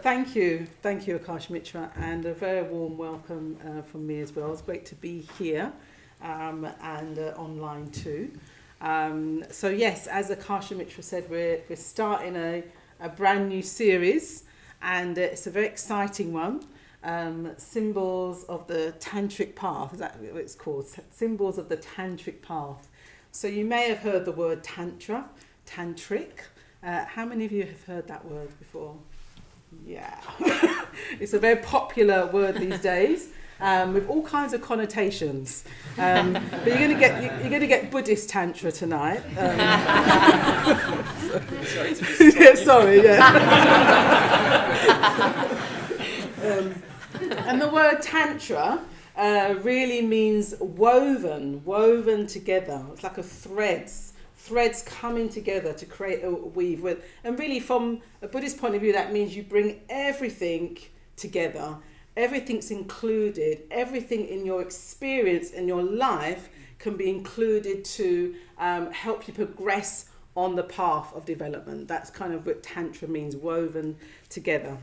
Thank you, Akash Mitra, and a very warm welcome from me as well. It's great to be here and online too. So yes, as Akash Mitra said, we're starting a brand new series, and it's a very exciting one. Symbols of the Tantric Path, is that what it's called? Symbols of the Tantric Path. So you may have heard the word Tantra, Tantric. How many of you have heard that word before? Yeah, it's a very popular word these days, with all kinds of connotations. But you're going to get Buddhist Tantra tonight. Sorry, and the word Tantra really means woven together. It's like a threads coming together to create a weave with. And really, from a Buddhist point of view, that means you bring everything together. Everything's included. Everything in your experience in your life can be included to help you progress on the path of development. That's kind of what Tantra means, woven together.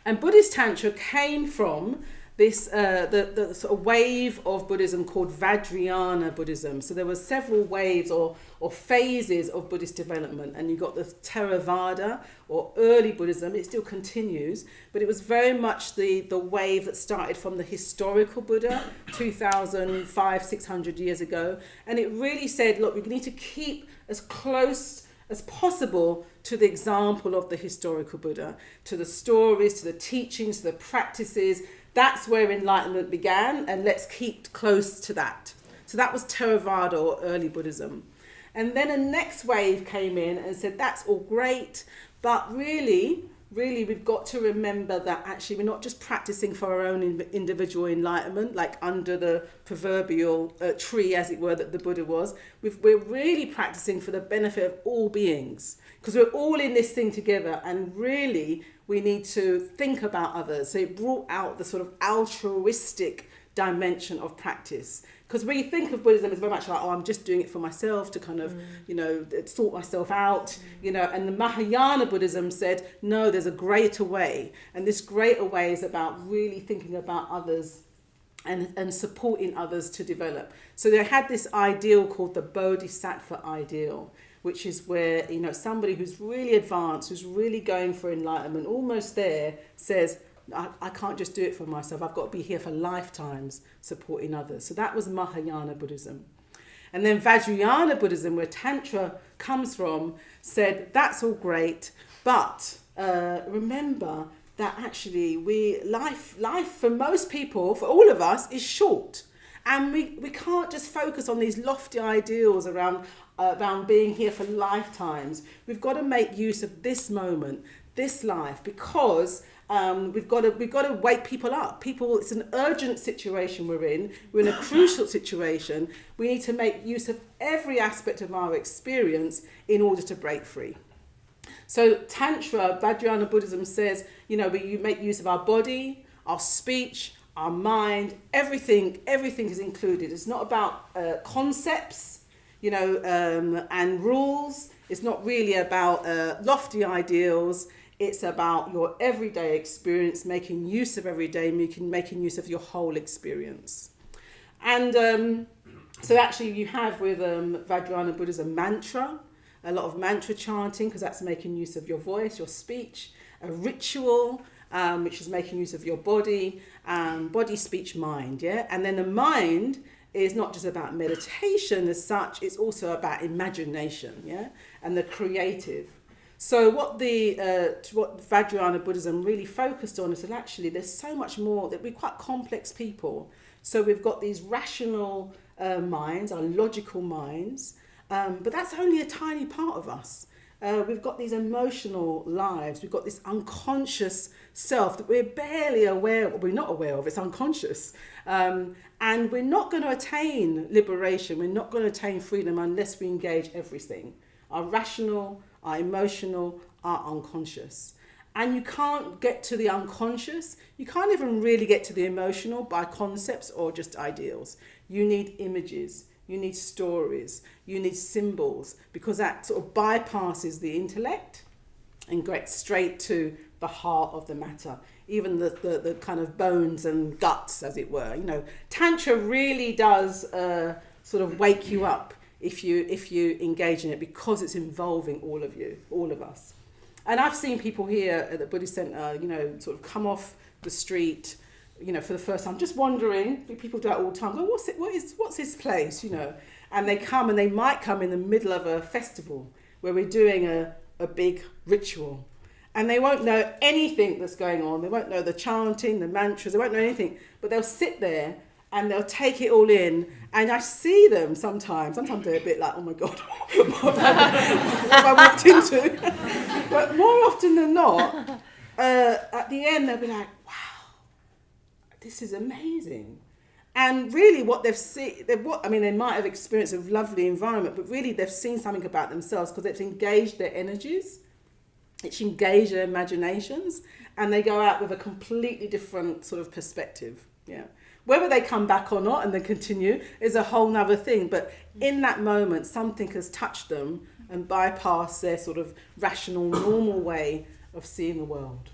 And Buddhist Tantra came from this the sort of wave of Buddhism called Vajrayana Buddhism. So there were several waves or phases of Buddhist development, and you got the Theravada or early Buddhism. It still continues, but it was very much the wave that started from the historical Buddha 2,500-600 years ago, and it really said, look, we need to keep as close as possible to the example of the historical Buddha, to the stories, to the teachings, to the practices. That's where enlightenment began, and let's keep close to that. So that was Theravada or early Buddhism. And then a next wave came in and said, that's all great, but really we've got to remember that actually we're not just practicing for our own individual enlightenment, like under the proverbial tree, as it were, that the Buddha was. We're really practicing for the benefit of all beings, because we're all in this thing together, and really we need to think about others. So it brought out the sort of altruistic dimension of practice. Because when you think of Buddhism, it's very much like, oh, I'm just doing it for myself to kind of, sort myself out, and the Mahayana Buddhism said, no, there's a greater way. And this greater way is about really thinking about others and supporting others to develop. So they had this ideal called the Bodhisattva ideal, which is where, somebody who's really advanced, who's really going for enlightenment, almost there, says, I can't just do it for myself. I've got to be here for lifetimes supporting others. So that was Mahayana Buddhism. And then Vajrayana Buddhism, where Tantra comes from, said, that's all great, but remember that actually life for most people, for all of us, is short. And we can't just focus on these lofty ideals around being here for lifetimes. We've got to make use of this moment, this life, because we've got to wake people up. It's an urgent situation we're in. We're in a crucial situation. We need to make use of every aspect of our experience in order to break free. So Tantra, Vajrayana Buddhism says, we make use of our body, our speech, our mind, everything is included. It's not about concepts, and rules. It's not really about lofty ideals. It's about your everyday experience, making use of every day, making use of your whole experience. And so actually you have with Vajrayana Buddhism mantra, a lot of mantra chanting, because that's making use of your voice, your speech, a ritual, which is making use of your body, body, speech, mind, yeah? And then the mind is not just about meditation as such, it's also about imagination, yeah? And the creative. So what Vajrayana Buddhism really focused on is that actually there's so much more, that we're quite complex people. So we've got these rational minds, our logical minds, but that's only a tiny part of us. We've got these emotional lives, we've got this unconscious self that we're barely aware of, we're not aware of, it's unconscious. And we're not going to attain liberation, we're not going to attain freedom unless we engage everything. Our rational, our emotional, our unconscious. And you can't get to the unconscious, you can't even really get to the emotional by concepts or just ideals. You need images, you need stories, you need symbols, because that sort of bypasses the intellect and gets straight to the heart of the matter, even the kind of bones and guts, as it were. You know, Tantra really does sort of wake you up if you engage in it, because it's involving all of you, all of us. And I've seen people here at the Buddhist Centre, you know, sort of come off the street, you know, for the first time, just wandering. People do that all the time. Go, what's this place, you know? And they come, and they might come in the middle of a festival where we're doing a big ritual. And they won't know anything that's going on. They won't know the chanting, the mantras, they won't know anything. But they'll sit there and they'll take it all in. And I see them sometimes they're a bit like, oh my God, what have I walked into? But more often than not, at the end, they'll be like, wow, this is amazing. And really what they've seen, they might have experienced a lovely environment, but really they've seen something about themselves, because it's engaged their energies, it's engaged their imaginations, and they go out with a completely different sort of perspective. Yeah. Whether they come back or not and then continue is a whole nother thing. But in that moment, something has touched them and bypassed their sort of rational, normal way of seeing the world.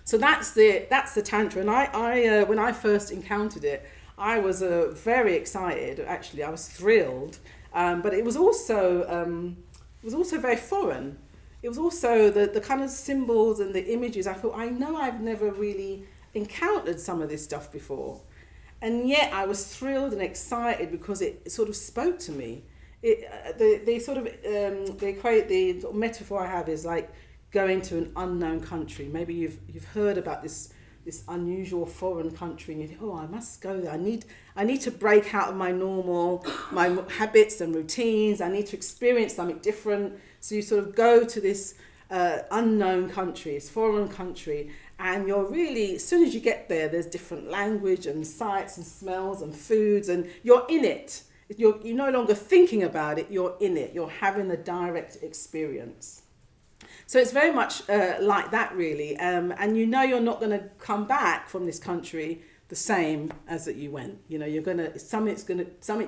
So that's the Tantra. And I when I first encountered it, I was very excited. Actually, I was thrilled. But it was also very foreign. It was also the kind of symbols and the images. I thought, I know I've never really encountered some of this stuff before, and yet I was thrilled and excited because it sort of spoke to me. The metaphor I have is like going to an unknown country. Maybe you've heard about this unusual foreign country, and you think, oh, I must go there. I need to break out of my habits and routines. I need to experience something different. So you sort of go to this unknown country, this foreign country. And you're really, as soon as you get there, there's different language and sights and smells and foods, and you're in it. You're no longer thinking about it, you're in it. You're having the direct experience. So it's very much like that, really. And you know you're not going to come back from this country the same as that you went. You know, something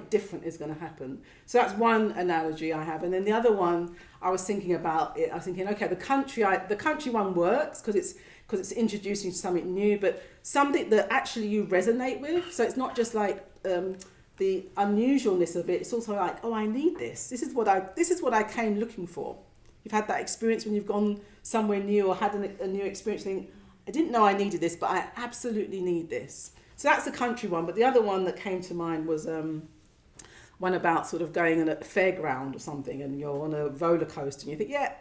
different is going to happen. So that's one analogy I have. And then the other one, I was thinking about it. I was thinking, okay, the country one works because it's introducing something new, but something that actually you resonate with. So it's not just like the unusualness of it. It's also like, oh, I need this. This is what I came looking for. You've had that experience when you've gone somewhere new or had a new experience. Think, I didn't know I needed this, but I absolutely need this. So that's the country one. But the other one that came to mind was one about sort of going on a fairground or something, and you're on a roller coaster, and you think, yeah,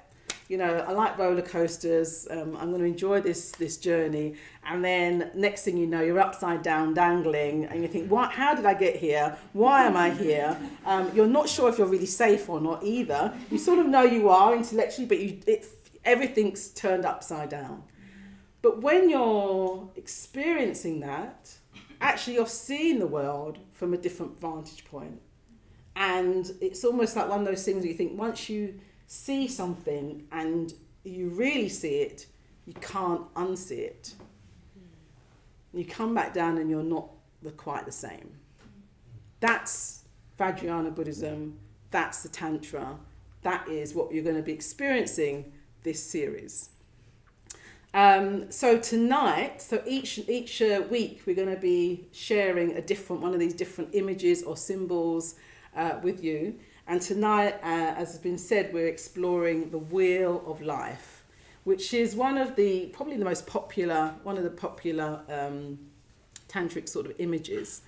you know, I like roller coasters. I'm going to enjoy this journey. And then next thing you know, you're upside down dangling, and you think, what? How did I get here? Why am I here? You're not sure if you're really safe or not either. You sort of know you are intellectually, but everything's turned upside down. But when you're experiencing that, actually you're seeing the world from a different vantage point. And it's almost like one of those things where you think, once you see something and you really see it, you can't unsee it. You come back down and you're not quite the same. That's Vajrayana Buddhism. That's the Tantra. That is what you're going to be experiencing this series. So tonight, each week, we're going to be sharing a different one of these different images or symbols with you. And tonight, as has been said, we're exploring the wheel of life, which is one of the most popular tantric sort of images.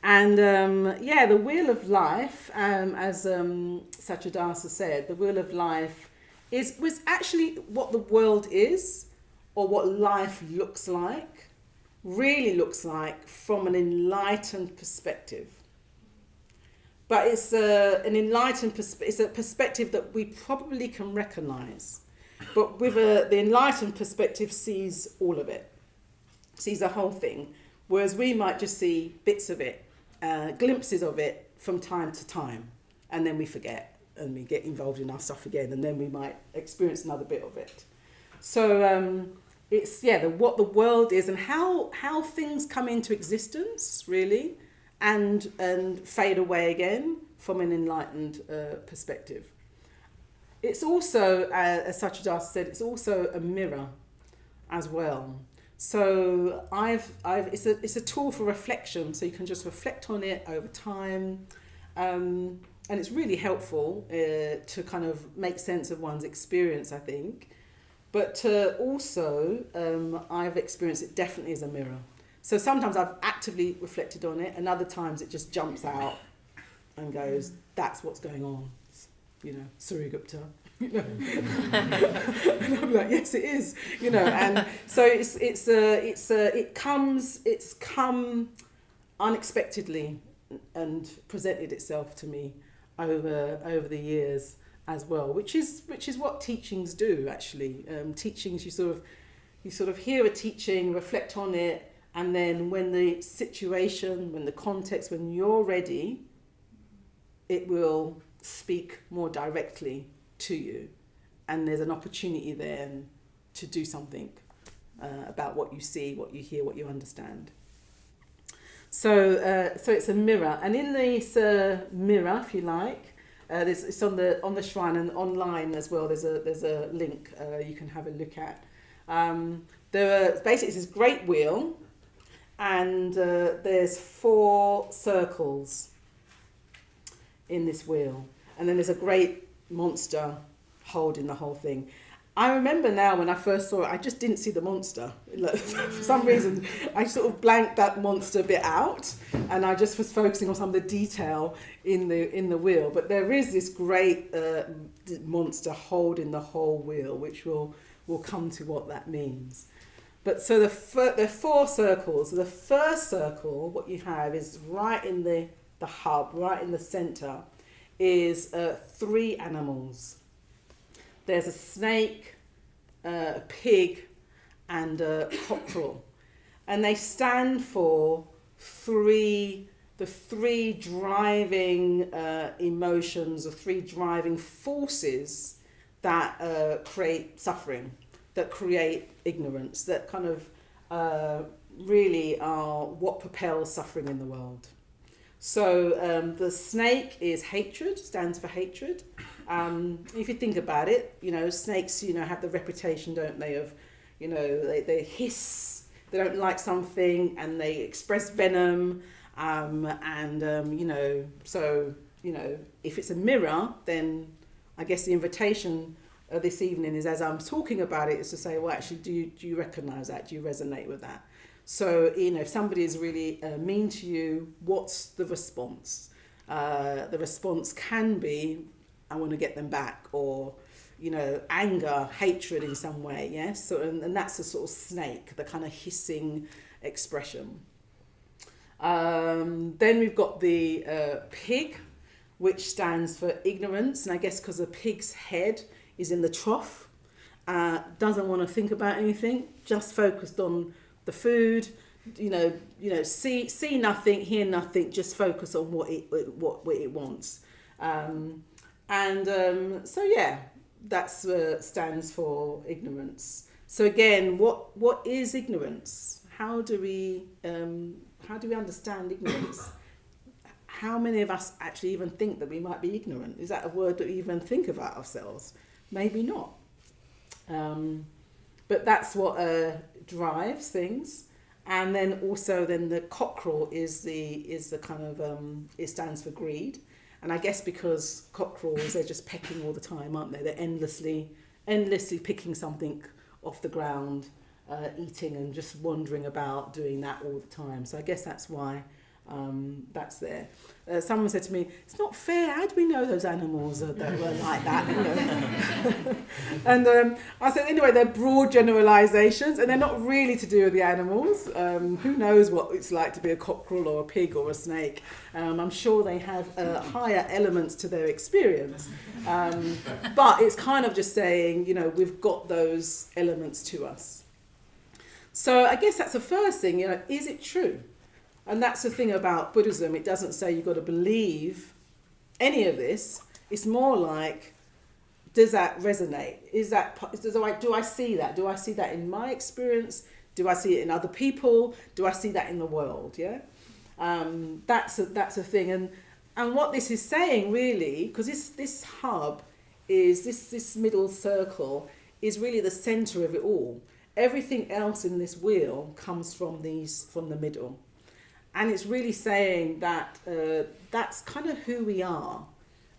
And the wheel of life, as Suryagupta said, the wheel of life was actually what the world is, or what life really looks like from an enlightened perspective. But it's an enlightened it's a perspective that we probably can recognise. But with the enlightened perspective sees all of it, sees the whole thing, whereas we might just see bits of it, glimpses of it from time to time, and then we forget and we get involved in our stuff again, and then we might experience another bit of it. So it's what the world is and how things come into existence, really, and fade away again from an enlightened perspective. It's also, as Suryagupta said, it's also a mirror as well. So it's a tool for reflection, so you can just reflect on it over time, and it's really helpful to kind of make sense of one's experience, I think. But also, I've experienced it definitely as a mirror. So sometimes I've actively reflected on it, and other times it just jumps out and goes, "That's what's going on," Suryagupta. And I'm like, yes, it is, and so it's come unexpectedly and presented itself to me over the years as well, which is what teachings do actually. Teachings, you sort of hear a teaching, reflect on it, and then when the situation, when the context, when you're ready, it will speak more directly to you, and there's an opportunity then to do something about what you see, what you hear, what you understand. So it's a mirror, and in this mirror, if you like, it's on the shrine and online as well. There's a link you can have a look at. Basically it's this great wheel, and there's 4 circles in this wheel, and then there's a great monster holding the whole thing. I remember now when I first saw it, I just didn't see the monster. For some reason, I sort of blanked that monster bit out, and I just was focusing on some of the detail in the wheel. But there is this great monster holding the whole wheel, which we'll come to what that means. But so there are 4 circles. So the first circle, what you have is right in the hub, right in the center, is 3 animals. There's a snake, a pig, and a cockerel. And they stand for the 3 driving emotions, the 3 driving forces that create suffering, that create ignorance, that kind of really are what propels suffering in the world. So the snake is hatred, stands for hatred. If you think about it, snakes, have the reputation, don't they, of, they hiss, they don't like something, and they express venom, so, if it's a mirror, then I guess the invitation this evening is, as I'm talking about it, is to say, well, actually, do you recognise that? Do you resonate with that? So, if somebody is really mean to you, what's the response? The response can be, I want to get them back, or, anger, hatred in some way, yes? So, and that's a sort of snake, the kind of hissing expression. Then we've got the pig, which stands for ignorance, and I guess because the pig's head is in the trough, doesn't want to think about anything, just focused on the food, see nothing, hear nothing, just focus on what it wants. So yeah, that's stands for ignorance. So again, what is ignorance? How do we understand ignorance? How many of us actually even think that we might be ignorant? Is that a word that we even think about ourselves? Maybe not. But that's what drives things. And then also the cockerel is the kind of it stands for greed. And I guess because cockerels, they're just pecking all the time, aren't they? They're endlessly picking something off the ground, eating, and just wandering about doing that all the time. So I guess that's why that's there. Someone said to me, it's not fair, how do we know those animals that were like that? And I said, anyway, they're broad generalisations, and they're not really to do with the animals. Who knows what it's like to be a cockerel or a pig or a snake? I'm sure they have higher elements to their experience. But it's kind of just saying, we've got those elements to us. So I guess that's the first thing, is it true? And that's the thing about Buddhism. It doesn't say you've got to believe any of this. It's more like, does that resonate? Do I see that? Do I see that in my experience? Do I see it in other people? Do I see that in the world? Yeah, that's a thing. And what this is saying really, because this hub is this middle circle is really the center of it all. everything else in this wheel comes from the middle. And it's really saying that that's kind of who we are.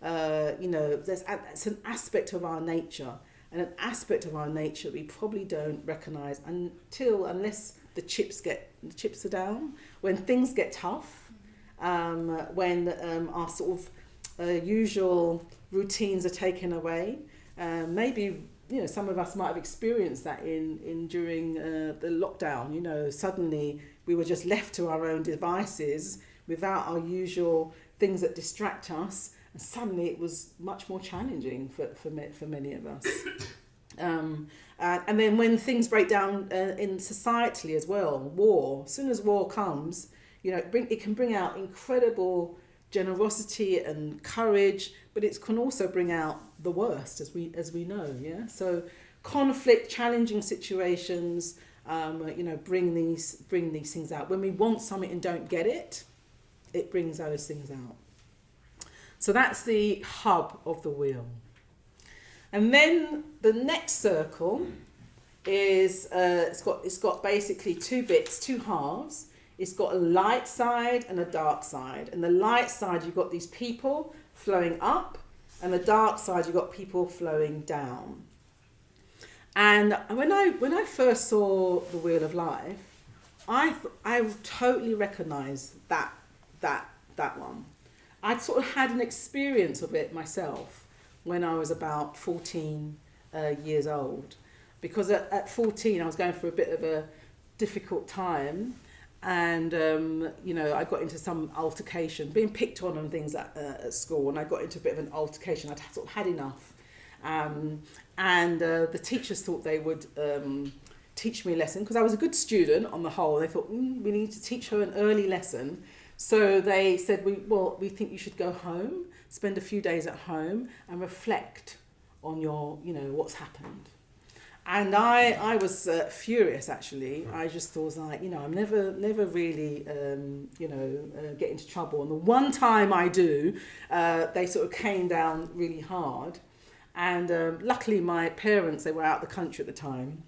It's an aspect of our nature, and an aspect of our nature we probably don't recognise unless the chips are down, when things get tough, when our sort of usual routines are taken away. Maybe some of us might have experienced that during the lockdown. Suddenly we were just left to our own devices without our usual things that distract us, and suddenly it was much more challenging for many of us. And then when things break down in societally as well, war. As soon as war comes, it can bring out incredible generosity and courage, but it can also bring out the worst, as we know. Yeah. So conflict, challenging situations, bring these things out. When we want something and don't get it, it brings those things out. So that's the hub of the wheel. And then the next circle is it's got basically two bits, two halves. It's got a light side and a dark side. And the light side, you've got these people flowing up, and the dark side, you've got people flowing down. And when I first saw the Wheel of Life, I totally recognised that one. I'd sort of had an experience of it myself when I was about 14 years old, because at 14 I was going through a bit of a difficult time, and I got into some altercation, being picked on and things at school, and I got into a bit of an altercation. I'd sort of had enough, and the teachers thought they would teach me a lesson, because I was a good student on the whole. They thought we need to teach her an early lesson. So they said, we think you should go home, spend a few days at home and reflect on your, what's happened. And I was furious, actually. I just thought, I'm never really, get into trouble. And the one time I do, they sort of came down really hard. And luckily my parents, they were out of the country at the time.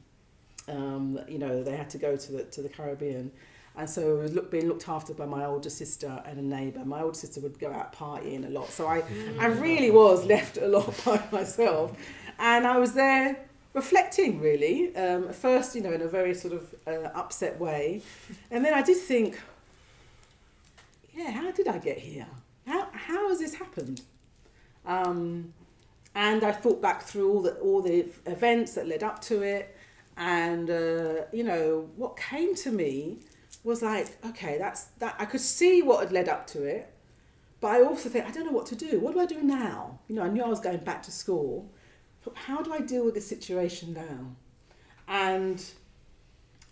They had to go to the Caribbean. And so I was being looked after by my older sister and a neighbour. My older sister would go out partying a lot. So I really was left a lot by myself. And I was there reflecting, really. At first, in a very sort of upset way. And then I did think, how did I get here? How has this happened? And I thought back through all the events that led up to it. And, what came to me was like, okay, that I could see what had led up to it, but I also think, I don't know what to do. What do I do now? I knew I was going back to school, but how do I deal with this situation now? And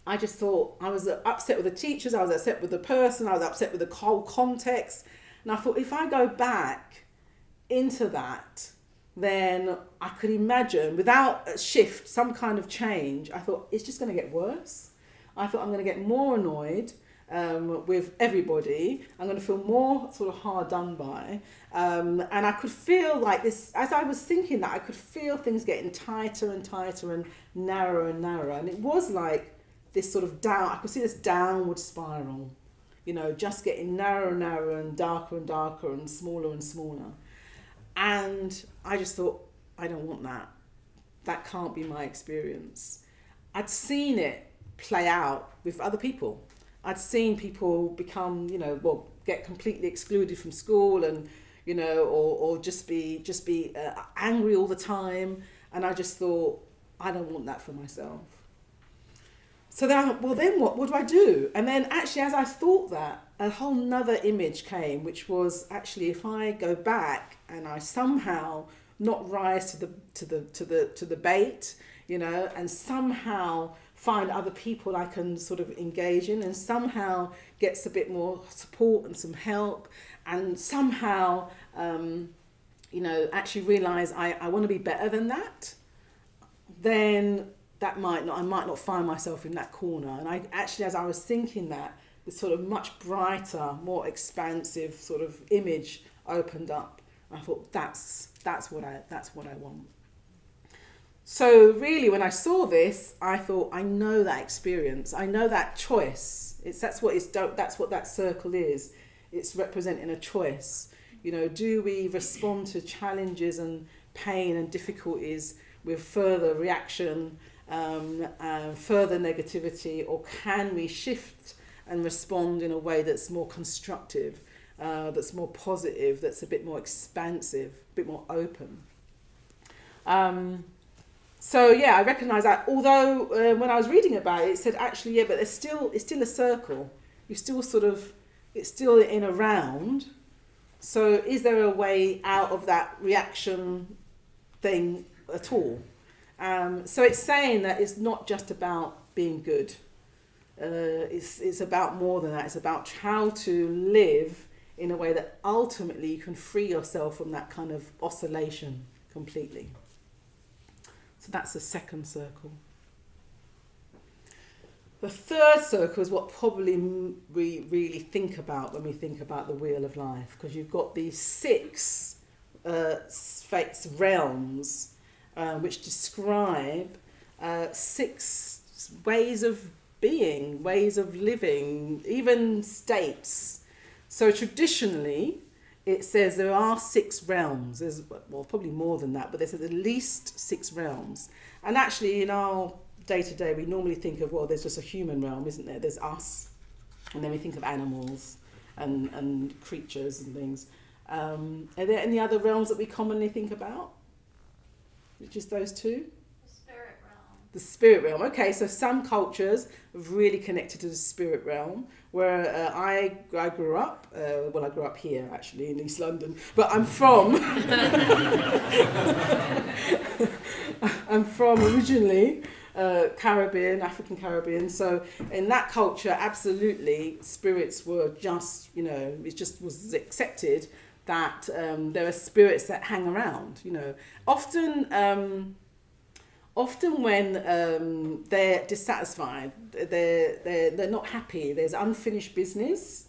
I just thought, I was upset with the teachers, I was upset with the person, I was upset with the whole context. And I thought, if I go back into that, then I could imagine, without a shift, some kind of change, I thought, it's just going to get worse. I thought, I'm going to get more annoyed with everybody. I'm going to feel more sort of hard done by. And I could feel like this, as I was thinking that, I could feel things getting tighter and tighter and narrower and narrower. And it was like this sort of I could see this downward spiral, just getting narrower and narrower and darker and smaller and smaller. And I just thought, I don't want that. That can't be my experience. I'd seen it play out with other people. I'd seen people become, get completely excluded from school, and, or just be angry all the time. And I just thought, I don't want that for myself. So then what do I do? And then actually, as I thought that, a whole nother image came, which was actually, if I go back and I somehow not rise to the bait, and somehow find other people I can sort of engage in, and somehow gets a bit more support and some help, and somehow, actually realise I want to be better than that, then I might not find myself in that corner. And I actually, as I was thinking that, this sort of much brighter, more expansive sort of image opened up. I thought, that's what I want. So really, when I saw this, I thought, I know that experience. I know that choice. That's what that circle is. It's representing a choice. You know, do we respond to challenges and pain and difficulties with further reaction, further negativity, or can we shift and respond in a way that's more constructive, that's more positive, that's a bit more expansive, a bit more open? So yeah, I recognise that. Although when I was reading about it said actually, yeah, but it's still a circle. You still it's still in a round. So is there a way out of that reaction thing at all? So it's saying that it's not just about being good. It's about more than that. It's about how to live in a way that ultimately you can free yourself from that kind of oscillation completely. So that's the second circle. The third circle is what probably we really think about when we think about the wheel of life, because you've got these 6 realms which describe 6 ways of being, ways of living, even states. So traditionally, it says there are 6 realms. There's, well, probably more than that, but there's at least 6 realms. And actually, in our day-to-day, we normally think of, well, there's just a human realm, isn't there? There's us. And then we think of animals and creatures and things. Are there any other realms that we commonly think about? Just those 2? The spirit realm. Okay, so some cultures have really connected to the spirit realm. Where I grew up, I grew up here actually in East London, but I'm from originally Caribbean, African Caribbean. So in that culture, absolutely, spirits were just, it just was accepted that there are spirits that hang around. Often when they're dissatisfied, they're not happy, there's unfinished business,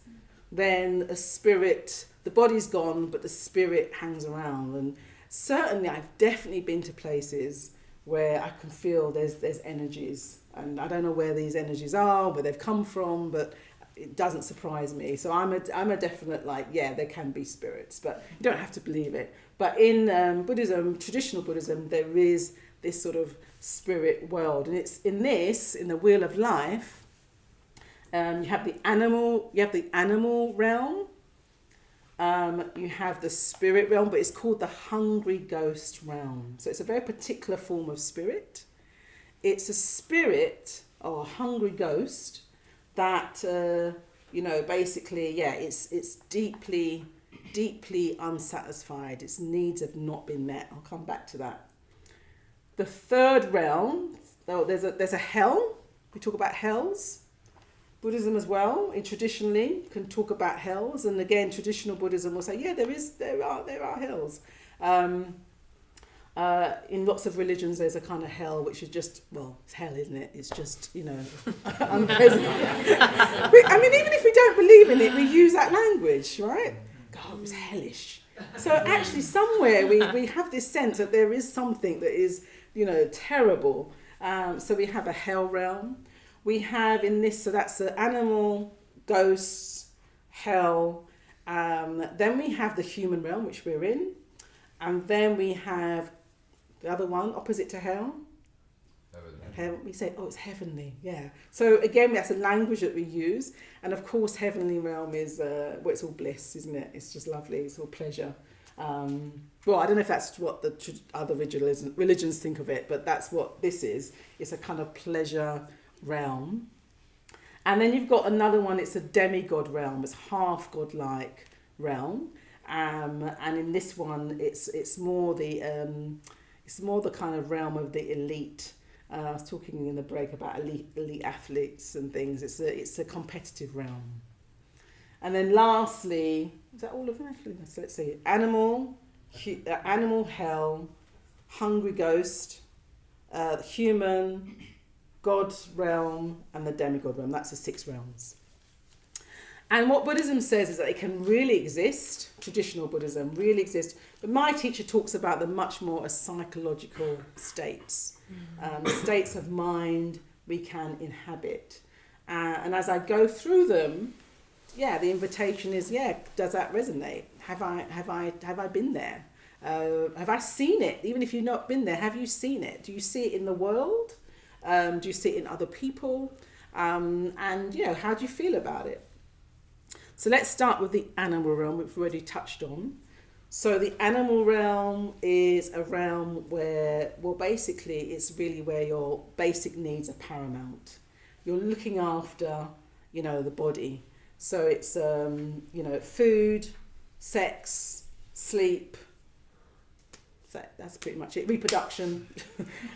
then a spirit, the body's gone, but the spirit hangs around. And certainly I've definitely been to places where I can feel there's energies, and I don't know where these energies are, where they've come from, but it doesn't surprise me. So I'm a definite, there can be spirits, but you don't have to believe it. But in Buddhism, traditional Buddhism, there is this sort of spirit world, and it's in the wheel of life. You have the animal realm. You have the spirit realm, but it's called the hungry ghost realm. So it's a very particular form of spirit. It's a spirit or a hungry ghost that basically, it's deeply unsatisfied. Its needs have not been met. I'll come back to that. The third realm, there's a hell. We talk about hells. Buddhism as well, traditionally, can talk about hells. And again, traditional Buddhism will say, there are hells. In lots of religions, there's a kind of hell, which is just, it's hell, isn't it? It's just, unpleasant. I mean, even if we don't believe in it, we use that language, right? God, it was hellish. So actually, somewhere we have this sense that there is something that is, terrible. So we have a hell realm. We have so that's the animal, ghosts, hell. Then we have the human realm, which we're in. And then we have the other one, opposite to hell. Heaven. We say, it's heavenly, yeah. So again, that's a language that we use. And of course, heavenly realm is, it's all bliss, isn't it? It's just lovely, it's all pleasure. I don't know if that's what the other religions think of it, but that's what this is. It's a kind of pleasure realm. And then you've got another one, it's a demigod realm. It's half godlike realm. And in this one, it's more the kind of realm of the elite. I was talking in the break about elite athletes and things. It's a competitive realm. And then lastly, is that all of them? So let's see. Animal, hell, hungry ghost, human, God's realm, and the demigod realm. That's the 6 realms. And what Buddhism says is that it can really exist, traditional Buddhism really exist, but my teacher talks about them much more as psychological states, states of mind we can inhabit. And as I go through them, the invitation is, does that resonate? Have I been there? Have I seen it? Even if you've not been there, have you seen it? Do you see it in the world? Do you see it in other people? And how do you feel about it? So let's start with the animal realm, which we've already touched on. So the animal realm is a realm where, basically it's really where your basic needs are paramount. You're looking after, the body. So it's, food, sex, sleep. So that's pretty much it. Reproduction.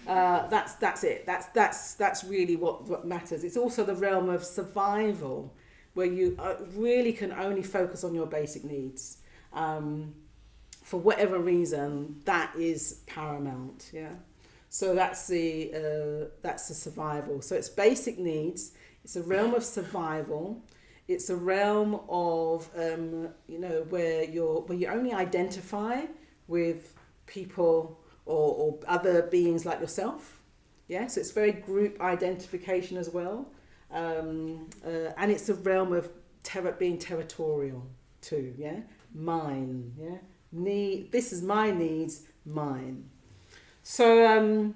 That's it. That's really what matters. It's also the realm of survival, where you really can only focus on your basic needs. For whatever reason, that is paramount. Yeah. So that's the survival. So it's basic needs. It's a realm of survival. It's a realm of where you only identify with people or other beings like yourself. Yeah. So it's very group identification as well. And it's a realm of being territorial too. Yeah. Mine. Yeah. This is my needs. Mine. So,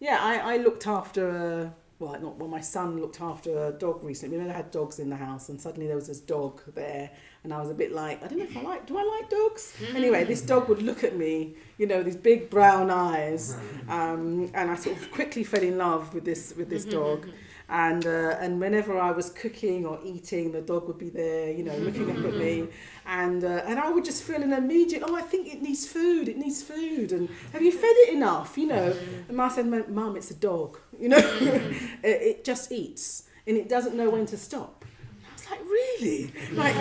I looked after my son looked after a dog recently. We never had dogs in the house, and suddenly there was this dog there, and I was a bit like, I don't know if do I like dogs? Anyway, this dog would look at me, these big brown eyes, and I sort of quickly fell in love with this dog. And whenever I was cooking or eating, the dog would be there, looking up at me, and I would just feel an immediate, I think it needs food, and have you fed it enough, And I said, Mum, it's a dog, it just eats, and it doesn't know when to stop. And I was like, really? Like,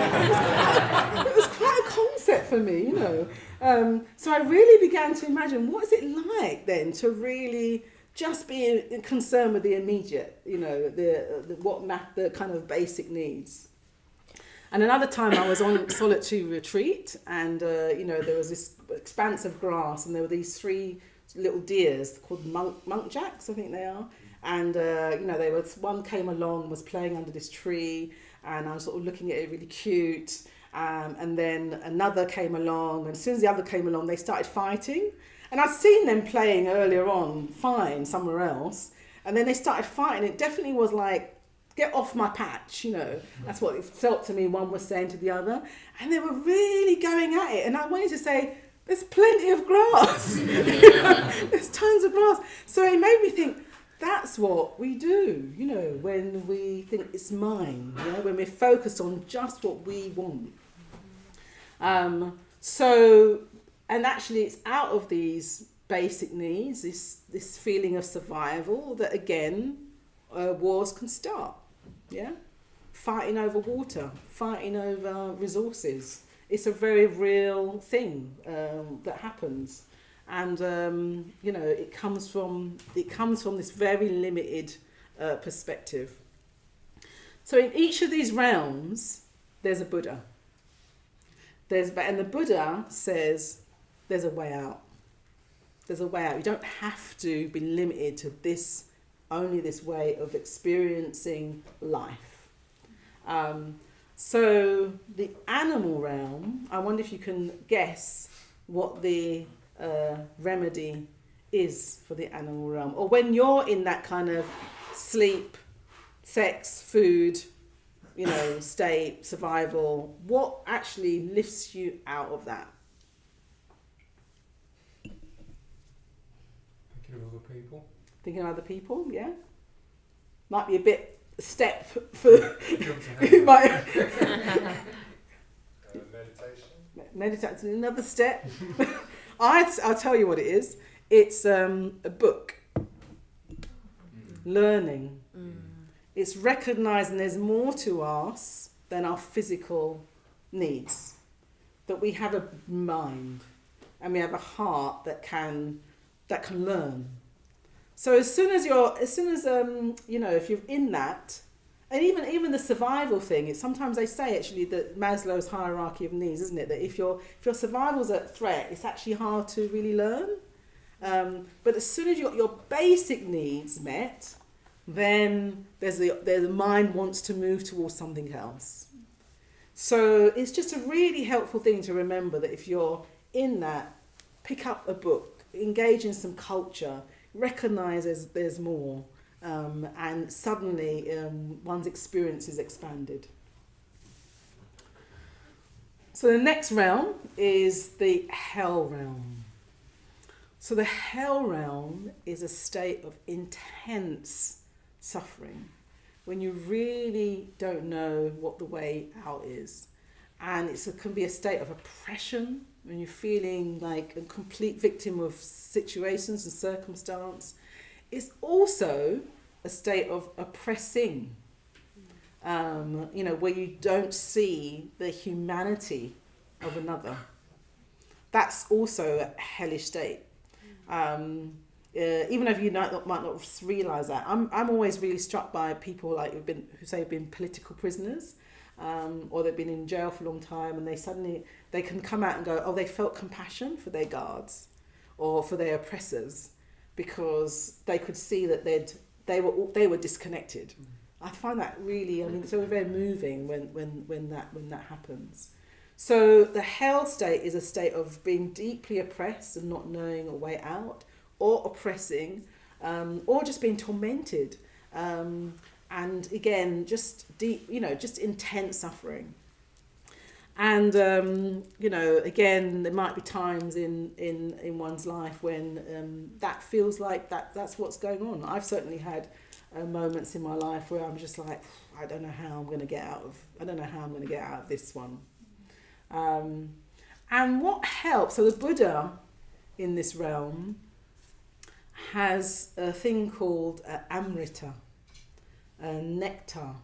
it was quite a concept for me, So I really began to imagine, what is it like then to really just be concerned with the immediate, the kind of basic needs. And another time I was on solitary retreat, and there was this expanse of grass, and there were these 3 little deers called monk jacks, I think they are. And one came along, was playing under this tree, and I was sort of looking at it, really cute. And then another came along, and as soon as the other came along, they started fighting. And I'd seen them playing earlier on, fine, somewhere else. And then they started fighting. It definitely was like, get off my patch, That's what it felt to me, one was saying to the other. And they were really going at it. And I wanted to say, there's plenty of grass. There's tons of grass. So it made me think, that's what we do, when we think it's mine, when we're focused on just what we want. And actually it's out of these basic needs, this feeling of survival, that again, wars can start. Yeah, fighting over water, fighting over resources. It's a very real thing that happens, and it comes from this very limited perspective. So in each of these realms, there's a Buddha. And the Buddha says, there's a way out. There's a way out. You don't have to be limited to only this way of experiencing life. So the animal realm, I wonder if you can guess what the remedy is for the animal realm. Or when you're in that kind of sleep, sex, food, state, survival, what actually lifts you out of that? Thinking of other people, yeah. Might be a bit step for meditation. Another step. I'll tell you what it is. It's a book. Learning. It's recognising there's more to us than our physical needs. That we have a mind and we have a heart that can learn. So if you're in that, And even the survival thing, it's sometimes they say actually that Maslow's hierarchy of needs, isn't it? That if your survival's at threat, it's actually hard to really learn. But as soon as you got your basic needs met, then the mind wants to move towards something else. So it's just a really helpful thing to remember that if you're in that, pick up a book, engage in some culture, recognise there's more, and suddenly one's experience is expanded. So the next realm is the hell realm. So the hell realm is a state of intense suffering when you really don't know what the way out is. And it can be a state of oppression when you're feeling like a complete victim of situations and circumstance. It's also a state of oppressing, where you don't see the humanity of another. That's also a hellish state. Even if you might not realise that, I'm always really struck by people like who say have been political prisoners, or they've been in jail for a long time, and they can come out and go, oh, they felt compassion for their guards or for their oppressors because they could see that they were disconnected. I find that really, it's very moving when that happens. So the hell state is a state of being deeply oppressed and not knowing a way out, or oppressing, or just being tormented. And again, just deep, just intense suffering. And, again, there might be times in one's life when that feels like that's what's going on. I've certainly had moments in my life where I'm just like, I don't know how I'm going to get out of this one. And what helps, so the Buddha in this realm has a thing called amrita, nectar,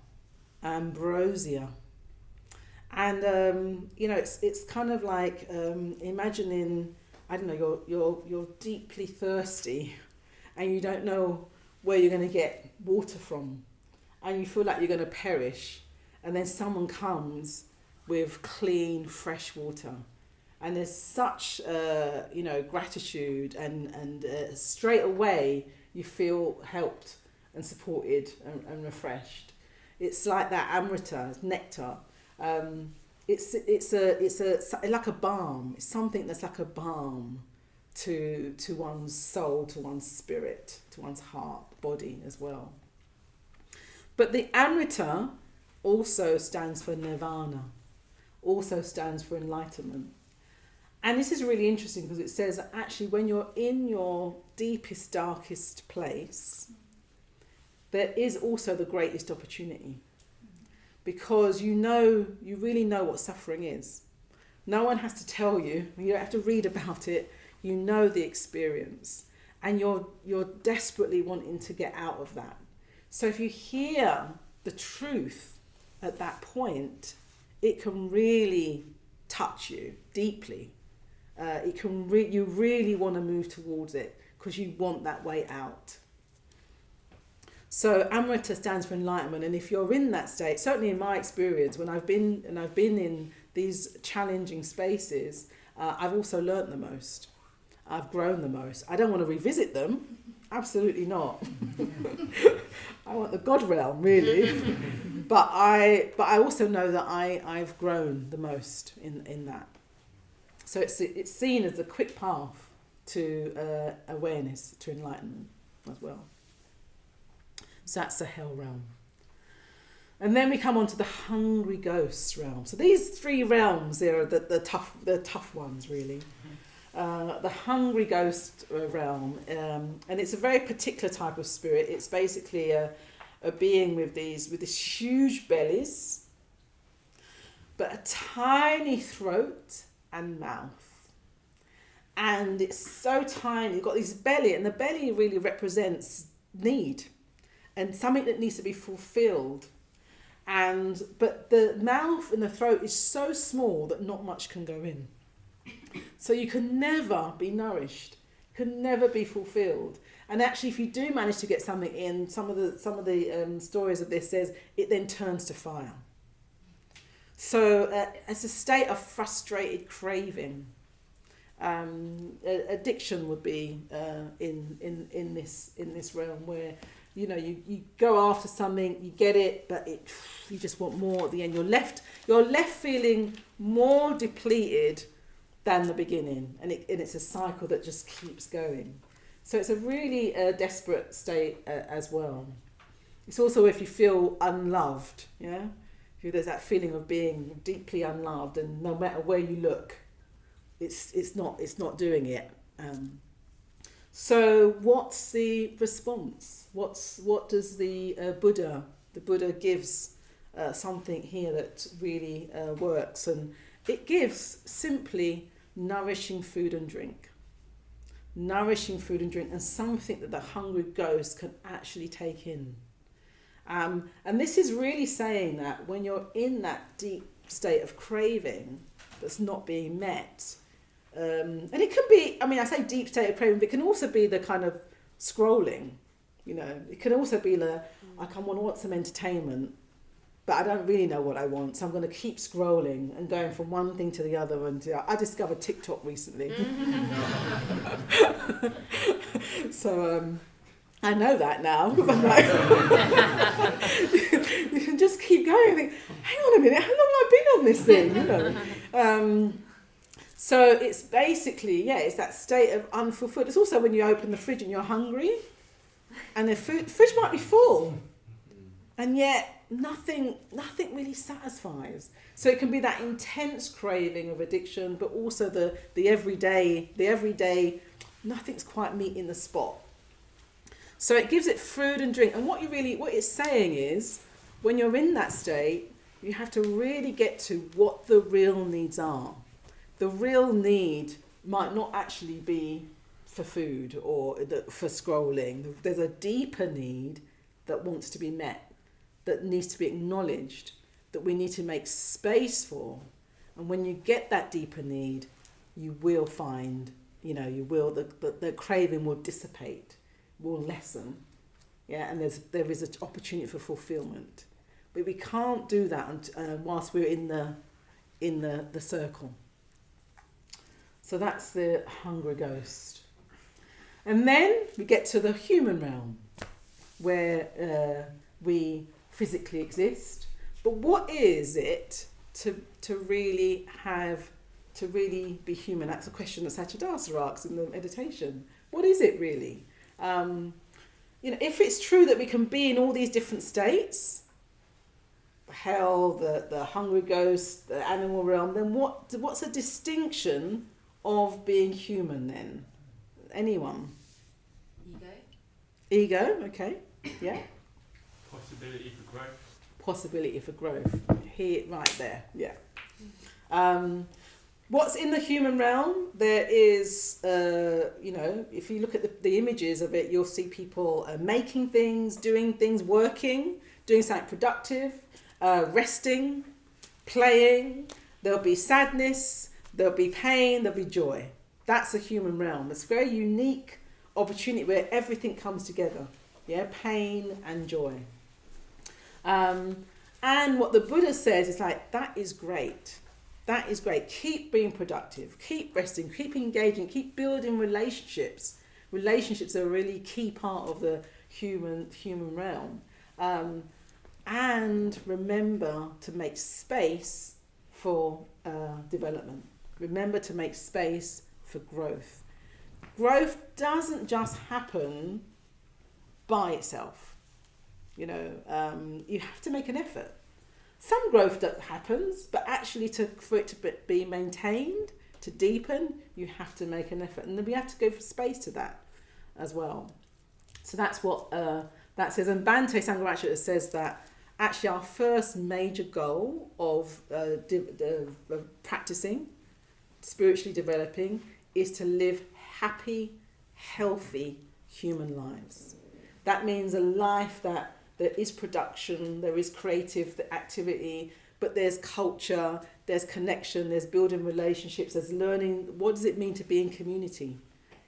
ambrosia. And, it's kind of like imagining, I don't know, you're deeply thirsty and you don't know where you're going to get water from, and you feel like you're going to perish, and then someone comes with clean, fresh water. And there's such, gratitude and straight away you feel helped and supported and refreshed. It's like that amrita, nectar. It's like a balm. It's something that's like a balm to one's soul, to one's spirit, to one's heart, body as well. But the amrita also stands for nirvana, also stands for enlightenment. And this is really interesting because it says that actually when you're in your deepest, darkest place, there is also the greatest opportunity. Because you really know what suffering is. No one has to tell you. You don't have to read about it. You know the experience. And you're desperately wanting to get out of that. So if you hear the truth at that point, it can really touch you deeply. You really want to move towards it because you want that way out. So amrita stands for enlightenment, and if you're in that state, certainly in my experience, when I've been in these challenging spaces, I've also learnt the most. I've grown the most. I don't want to revisit them, absolutely not. I want the God realm, really. But I also know that I've grown the most in that. So it's seen as a quick path to awareness, to enlightenment as well. So that's the hell realm. And then we come on to the hungry ghost realm. So these three realms are the tough ones, really. The hungry ghost realm, and it's a very particular type of spirit. It's basically a being with these huge bellies, but a tiny throat and mouth. And it's so tiny. You've got this belly, and the belly really represents need and something that needs to be fulfilled. But the mouth and the throat is so small that not much can go in. So you can never be nourished, can never be fulfilled. And actually, if you do manage to get something in, some of the stories of this says it then turns to fire. So it's a state of frustrated craving. Addiction would be in this realm where you go after something, you get it, but you just want more at the end. You're left feeling more depleted than the beginning, and it's a cycle that just keeps going. So it's a really desperate state as well. It's also if you feel unloved, if there's that feeling of being deeply unloved, and no matter where you look, it's not doing it. So what's the response? What does the Buddha gives something here that really works, and it gives simply nourishing food and drink, and something that the hungry ghost can actually take in. And this is really saying that when you're in that deep state of craving that's not being met, and it can be, I say deep state of craving, but it can also be the kind of scrolling, it can also be I want some entertainment, but I don't really know what I want, so I'm going to keep scrolling and going from one thing to the other. And I discovered TikTok recently. So I know that now. I'm like, you can just keep going and think, hang on a minute, how long have I been on this thing? So it's basically, it's that state of unfulfilled. It's also when you open the fridge and you're hungry, and the fridge might be full, and yet nothing really satisfies. So it can be that intense craving of addiction, but also the everyday, nothing's quite meeting the spot. So it gives it food and drink. And what it's saying is, when you're in that state, you have to really get to what the real needs are. The real need might not actually be for food or for scrolling. There's a deeper need that wants to be met, that needs to be acknowledged, that we need to make space for. And when you get that deeper need, you will find, the craving will dissipate, will lessen. And there is an opportunity for fulfillment. But we can't do that whilst we're in the circle. So that's the hungry ghost. And then we get to the human realm, where we physically exist. But what is it to really be human? That's a question that Satchidasa asks in the meditation. What is it really? If it's true that we can be in all these different states, hell, the hungry ghost, the animal realm, then what's a distinction of being human then? Anyone? Ego, okay, yeah. Possibility for growth. Here, right there, yeah. What's in the human realm? There is, if you look at the images of it, you'll see people making things, doing things, working, doing something productive, resting, playing. There'll be sadness, there'll be pain, there'll be joy. That's a human realm. It's a very unique opportunity where everything comes together. Pain and joy. And what the Buddha says is that is great. That is great. Keep being productive. Keep resting. Keep engaging. Keep building relationships. Relationships are a really key part of the human realm. And remember to make space for development. Remember to make space for growth. Growth doesn't just happen by itself. You have to make an effort. Some growth that happens, but actually for it to be maintained, to deepen, you have to make an effort. And then we have to go for space to that as well. So that's what that says. And Bhante Sangharakshita says that actually our first major goal of practicing, spiritually developing, is to live happy, healthy human lives. That means a life that there is production, there is creative activity, but there's culture, there's connection, there's building relationships, there's learning what does it mean to be in community.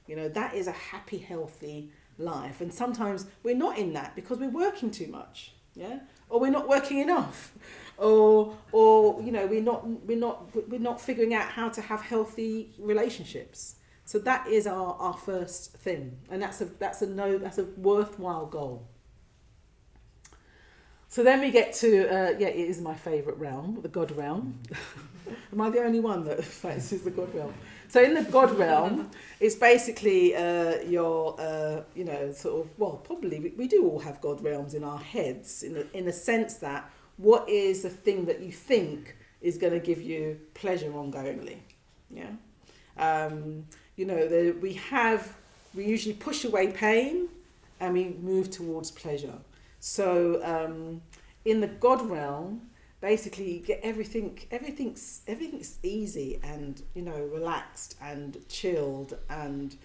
That is a happy, healthy life. And sometimes we're not in that because we're working too much, yeah, or we're not working enough, or you know, we're not figuring out how to have healthy relationships. So that is our first thing, and that's a worthwhile goal. So then we get to it is my favourite realm, the God realm. Am I the only one that fancies the God realm? So in the God realm, it's basically your you know, sort of, well, probably we do all have God realms in our heads, in the sense that what is the thing that you think is going to give you pleasure ongoingly, yeah. You know, we usually push away pain and we move towards pleasure. So in the God realm, basically you get everything's easy and, you know, relaxed and chilled and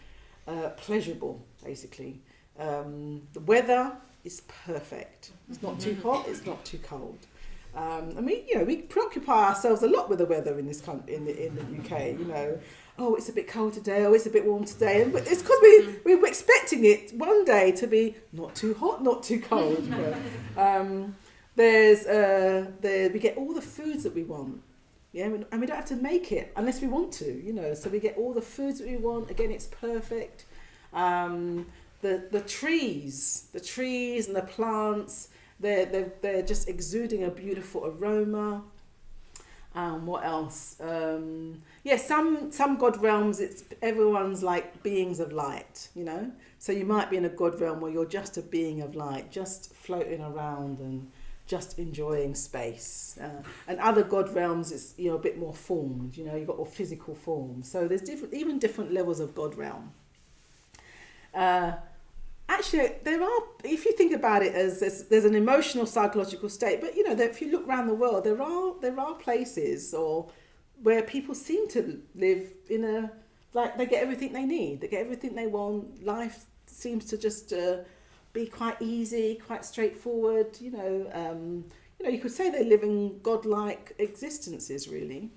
pleasurable, basically. The weather is perfect. It's not too hot, it's not too cold. I mean, you know, we preoccupy ourselves a lot with the weather in this country, in the UK, you know. Oh, it's a bit cold today, oh, it's a bit warm today. And it's because we were expecting it one day to be not too hot, not too cold. You know. We get all the foods that we want, yeah, and we don't have to make it unless we want to, you know. So we get all the foods that we want. Again, it's perfect. The trees and the plants, they're just exuding a beautiful aroma. What else? Some God realms, everyone's like beings of light, you know. So you might be in a God realm where you're just a being of light, just floating around and just enjoying space. And other God realms, it's, you know, a bit more formed, you know. You've got all physical form. So there's different levels of God realm. Actually, there are, if you think about it as there's an emotional, psychological state, but, you know, if you look around the world, there are places where people seem to live in a, like, they get everything they need, they get everything they want. Life seems to just be quite easy, quite straightforward. You know, you could say they're living godlike existences, really.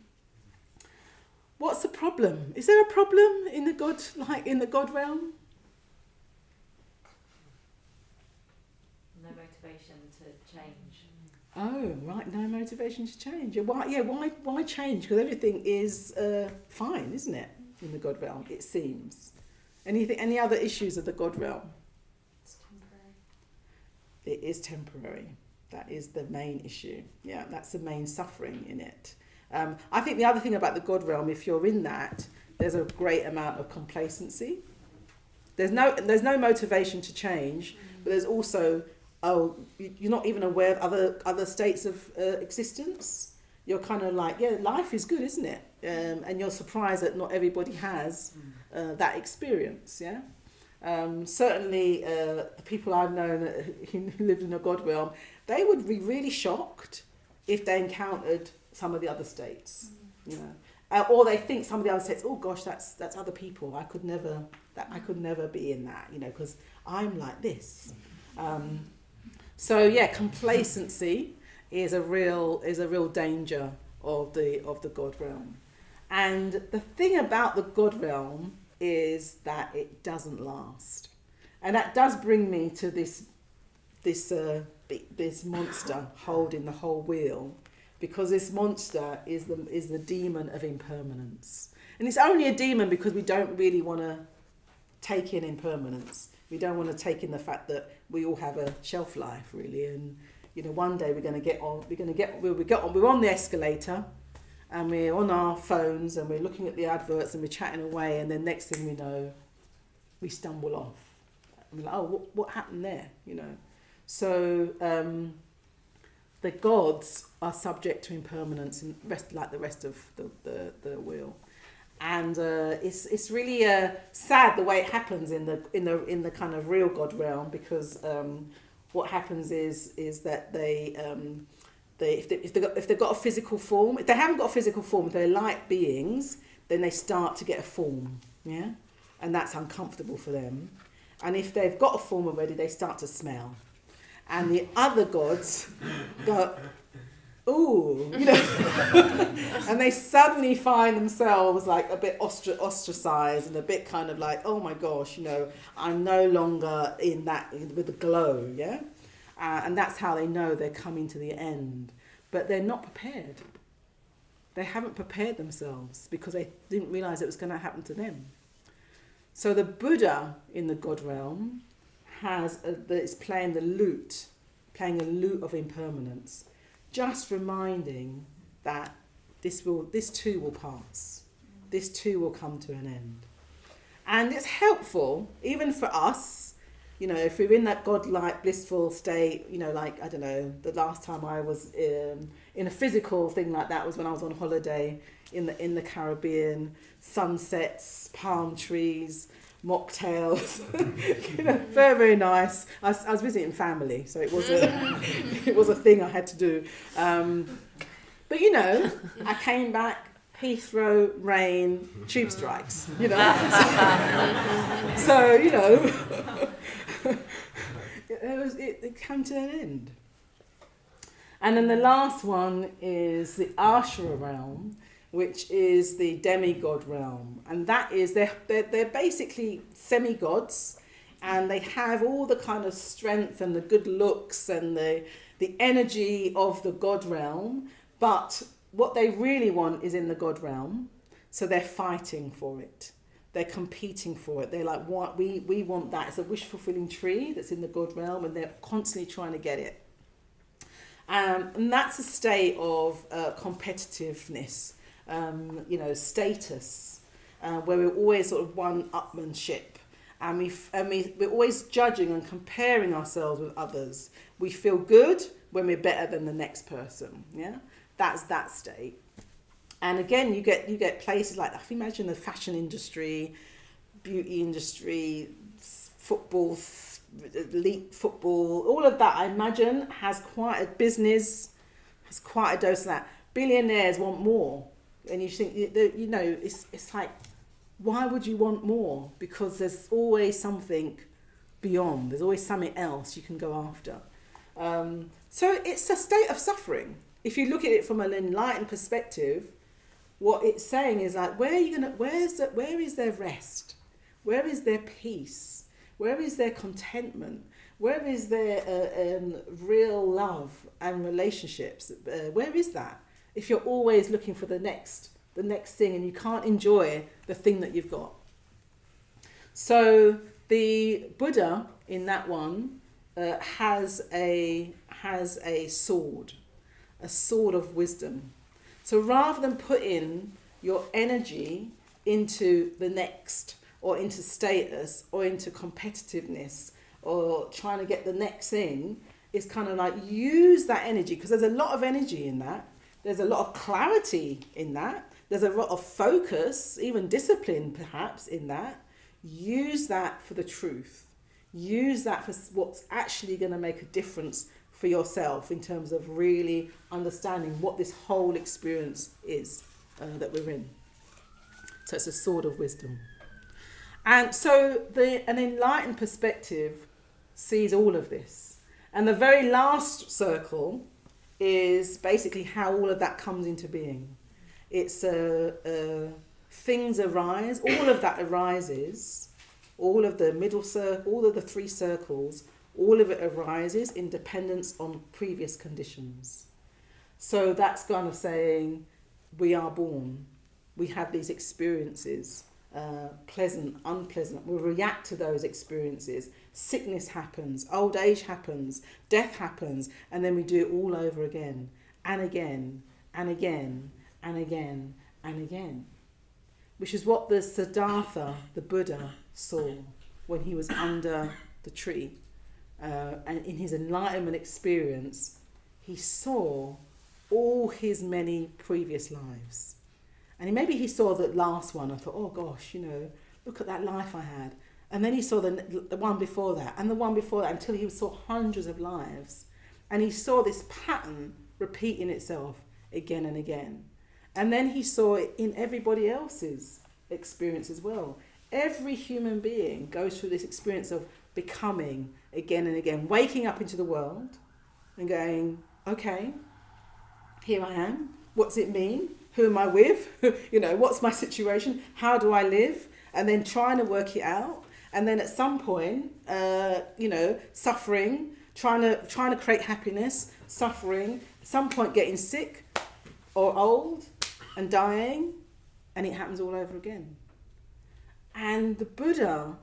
What's the problem? Is there a problem in the God realm? Motivation to change. Oh, right, no motivation to change. Why change? Because everything is fine, isn't it, in the God realm, it seems. Any other issues of the God realm? It's temporary. It is temporary. That is the main issue. Yeah, that's the main suffering in it. I think the other thing about the God realm, if you're in that, there's a great amount of complacency. There's no motivation to change, but there's also, you're not even aware of other states of existence. You're kind of like, yeah, life is good, isn't it? And you're surprised that not everybody has that experience, yeah? Certainly, the people I've known who lived in a God realm, they would be really shocked if they encountered some of the other states, you know. Or they think some of the other states, oh gosh, that's other people. I could never be in that, you know, because I'm like this. So yeah, complacency is a real danger of the God realm. And the thing about the God realm is that it doesn't last. And that does bring me to this monster holding the whole wheel, because this monster is the demon of impermanence. And it's only a demon because we don't really want to take in impermanence. We don't want to take in the fact that we all have a shelf life, really, and, you know, one day we're on the escalator and we're on our phones and we're looking at the adverts and we're chatting away, and then next thing we know, we stumble off. I'm like, oh, what happened there, you know? So the gods are subject to impermanence, and like the rest of the wheel. And it's really sad the way it happens in the kind of real God realm, because what happens is that if they've got a physical form, if they haven't got a physical form, if they're light beings, then they start to get a form, yeah, and that's uncomfortable for them. And if they've got a form already, they start to smell. And the other gods go, ooh, you know, and they suddenly find themselves like a bit ostracized and a bit kind of like, oh my gosh, you know, I'm no longer with the glow, yeah? And that's how they know they're coming to the end. But they're not prepared. They haven't prepared themselves because they didn't realize it was going to happen to them. So the Buddha in the God realm is playing a lute of impermanence, just reminding that this too will pass. This too will come to an end. And it's helpful, even for us, you know, if we're in that godlike, blissful state, you know, like, I don't know, the last time I was in a physical thing like that was when I was on holiday in the Caribbean, sunsets, palm trees, mocktails, you know, very, very nice. I was visiting family, so it was a thing I had to do. But, you know, I came back, Heathrow, rain, tube strikes, you know. So, you know, it came to an end. And then the last one is the Ashura realm, which is the demigod realm. And that is, they're basically semi-gods, and they have all the kind of strength and the good looks and the energy of the god realm, but what they really want is in the God realm, so they're fighting for it. They're competing for it. They're like, what we want that. It's a wish-fulfilling tree that's in the God realm, and they're constantly trying to get it. And that's a state of competitiveness, you know, status, where we're always sort of one-upmanship, and we're always judging and comparing ourselves with others. We feel good when we're better than the next person, yeah? That's that state. And again, you get places like, I can imagine the fashion industry, beauty industry, football, elite football, all of that, I imagine, has quite a business, has quite a dose of that. Billionaires want more. And you think, you know, it's like, why would you want more? Because there's always something beyond. There's always something else you can go after. So it's a state of suffering. If you look at it from an enlightened perspective, what it's saying is like, where is their rest? Where is their peace? Where is their contentment? Where is their real love and relationships? Where is that? If you're always looking for the next thing and you can't enjoy the thing that you've got. So the Buddha in that one has a sword of wisdom. So rather than putting your energy into the next, or into status, or into competitiveness, or trying to get the next thing, it's kind of like use that energy, because there's a lot of energy in that. There's a lot of clarity in that. There's a lot of focus, even discipline perhaps in that. Use that for the truth. Use that for what's actually going to make a difference for yourself in terms of really understanding what this whole experience is that we're in. So it's a sword of wisdom. And so an enlightened perspective sees all of this. And the very last circle is basically how all of that comes into being. It's things arise, all of that arises, all of the middle circle, all of the three circles, all of it arises in dependence on previous conditions. So that's kind of saying we are born, we have these experiences, pleasant, unpleasant, we react to those experiences. Sickness happens, old age happens, death happens, and then we do it all over again, and again, and again, and again, and again. Which is what the Siddhartha, the Buddha, saw when he was under the tree. And in his enlightenment experience, he saw all his many previous lives. And maybe he saw the last one and thought, oh gosh, you know, look at that life I had. And then he saw the one before that and the one before that, until he saw hundreds of lives. And he saw this pattern repeating itself again and again. And then he saw it in everybody else's experience as well. Every human being goes through this experience of becoming again and again, waking up into the world and going, okay, here I am. What's it mean? Who am I with? What's my situation? How do I live? And then trying to work it out. And then at some point, suffering, trying to create happiness, suffering, at some point getting sick or old and dying, and it happens all over again. And the Buddha,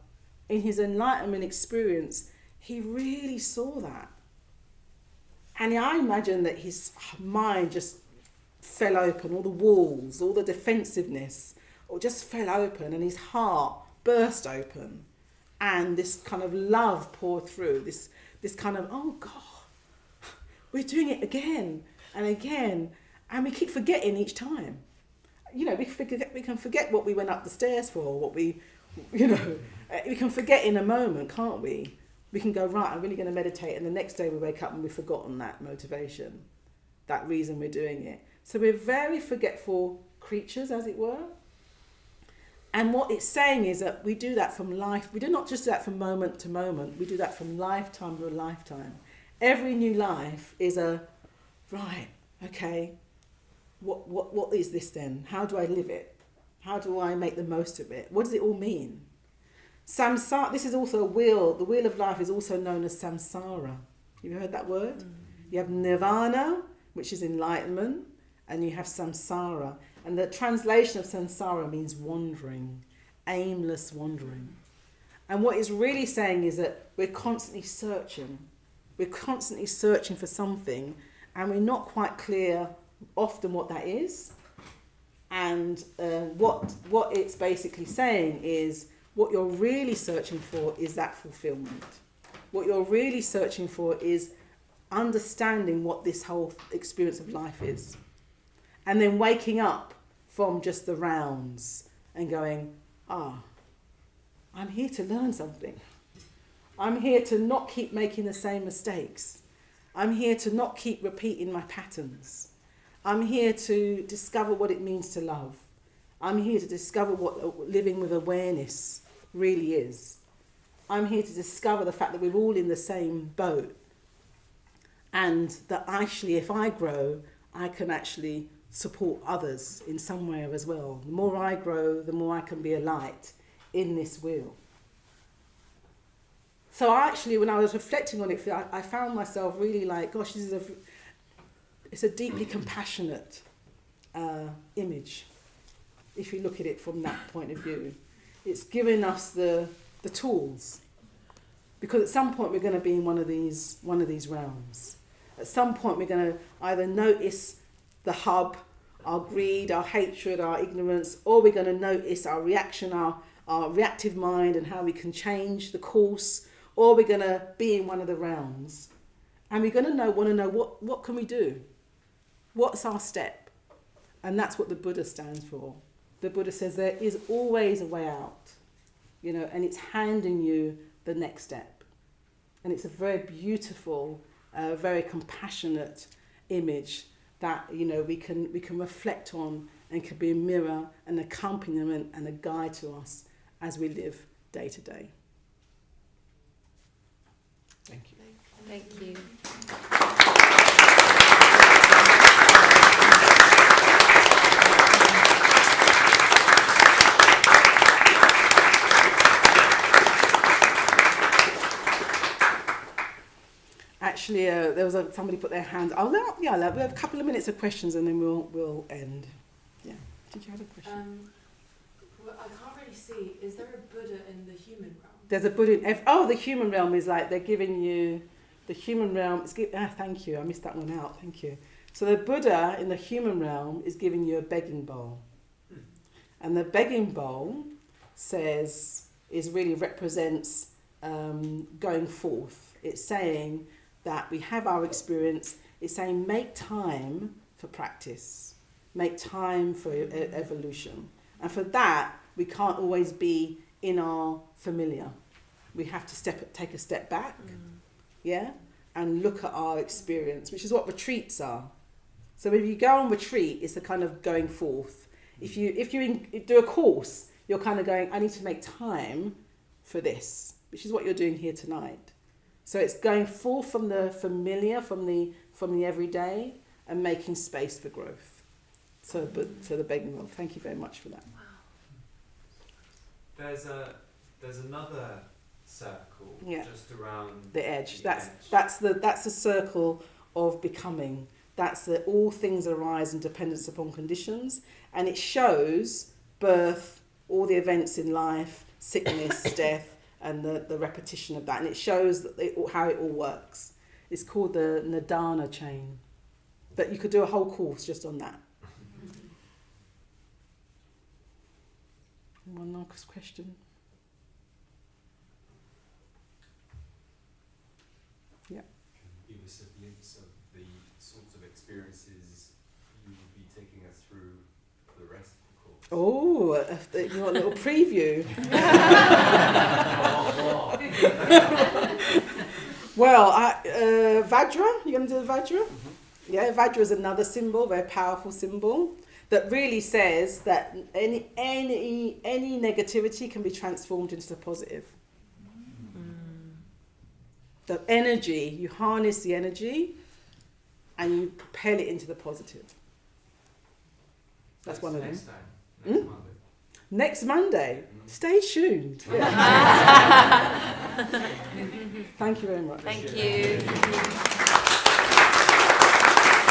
in his enlightenment experience, he really saw that. And I imagine that his mind just fell open, all the walls, all the defensiveness, or just fell open, and his heart burst open. And this kind of love poured through, this kind of, oh God, we're doing it again and again. And we keep forgetting each time. We can forget what we went up the stairs for, what we can forget in a moment, can't we? We can go, right, I'm really going to meditate, and the next day we wake up and we've forgotten that motivation, that reason we're doing it. So we're very forgetful creatures, as it were. And what it's saying is that we do that from life. We do not just do that from moment to moment. We do that from lifetime to lifetime. Every new life is right, okay, what is this then? How do I live it? How do I make the most of it? What does it all mean? Samsara, this is also a wheel. The wheel of life is also known as samsara. Have you heard that word? You have nirvana, which is enlightenment, and you have samsara. And the translation of samsara means wandering, aimless wandering. And what it's really saying is that we're constantly searching. We're constantly searching for something, and we're not quite clear often what that is. And what it's basically saying is what you're really searching for is that fulfillment. What you're really searching for is understanding what this whole experience of life is. And then waking up from just the rounds and going, I'm here to learn something. I'm here to not keep making the same mistakes. I'm here to not keep repeating my patterns. I'm here to discover what it means to love. I'm here to discover what living with awareness really is. I'm here to discover the fact that we're all in the same boat, and that actually if I grow, I can actually support others in some way as well. The more I grow, the more I can be a light in this wheel. So actually, when I was reflecting on it, I found myself really like, gosh, it's a deeply compassionate image, if you look at it from that point of view. It's giving us the tools, because at some point we're going to be in one of these realms. At some point we're going to either notice the hub, our greed, our hatred, our ignorance, or we're going to notice our reaction, our reactive mind, and how we can change the course, or we're going to be in one of the realms. And we're going to want to know what can we do? What's our step? And that's what the Buddha stands for. The Buddha says there is always a way out, and it's handing you the next step. And it's a very beautiful, very compassionate image that we can reflect on, and can be a mirror, an accompaniment, and a guide to us as we live day to day. Thank you. Thank you. Actually, there was somebody put their hand. We have a couple of minutes of questions, and then we'll end. Yeah. Did you have a question? Well, I can't really see. Is there a Buddha in the human realm? There's a Buddha. The human realm is like they're giving you the human realm. Thank you. I missed that one out. Thank you. So the Buddha in the human realm is giving you a begging bowl, and the begging bowl really represents going forth. It's saying that we have our experience. It's saying make time for practice, make time for evolution. And for that, we can't always be in our familiar. We have to take a step back, and look at our experience, which is what retreats are. So if you go on retreat, it's a kind of going forth. If you do a course, you're kind of going, I need to make time for this, which is what you're doing here tonight. So it's going forth from the familiar, from the everyday, and making space for growth. So the begging well, thank you very much for that. There's another circle just around the edge. the That's a circle of becoming. That's the all things arise in dependence upon conditions, and it shows birth, all the events in life, sickness, death, and the repetition of that, and it shows that how it all works. It's called the Nidana chain, but you could do a whole course just on that. One last question. Yeah. Can you give us a glimpse of the sorts of experiences you will be taking us through for the rest of the course? Oh, you want a little preview? Well, Vajra, you're going to do the Vajra? Mm-hmm. Yeah, Vajra is another symbol, very powerful symbol, that really says that any negativity can be transformed into the positive. The energy, you harness the energy and you propel it into the positive. That's one of them. Next time. Next Monday. Next Monday. Stay tuned. Yeah. Thank you very much. Thank you.